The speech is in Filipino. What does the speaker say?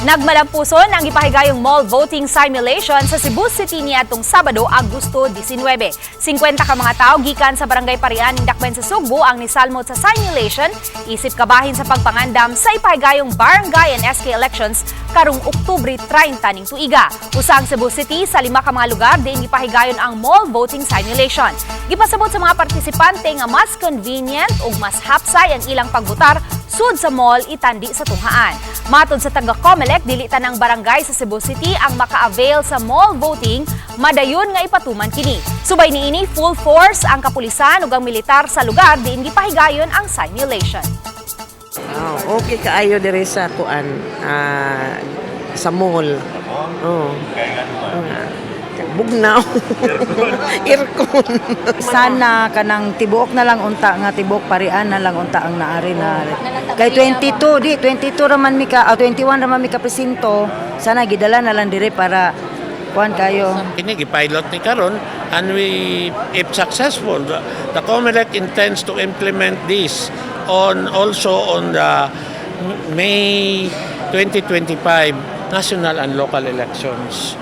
Nagmalampuson ang ipahigayong mall voting simulation sa Cebu City niadtong Sabado, Agosto 19. 50 ka mga tao gikan sa Barangay Parian ning Dakbayan sa Sugbo ang nisalmot sa simulation isip kabahin sa pagpangandam sa ipahigayong barangay and SK elections karong Oktubre 30 ning tuiga. Usang Cebu City sa 5 ka mga lugar diin gipahigayon ang mall voting simulation. Gipasabot sa mga partisipante nga mas convenient ug mas hapsay ang ilang pagbotar sud sa mall itandi sa tunghaan. Matod sa taga-COMELEC, dili tanang barangay sa Cebu City ang maka-avail sa mall voting, madayon nga ipatuman kini. Subay niini full force ang kapulisan ug ang militar sa lugar diin gipahigayon ang simulation. Okay kaayo diri sa kuan sa mall. Bugnaw. Irkon. Sana kanang tibuok na lang unta nga tibuok parian na lang unta ang naari na kay 22 raman mi ka 21 raman mi ka presinto, sana gidala na lang dire para kuan kayo. Ini gi-pilot ni karon, and if successful, the COMELEC intends to implement this also on the May 2025 national and local elections.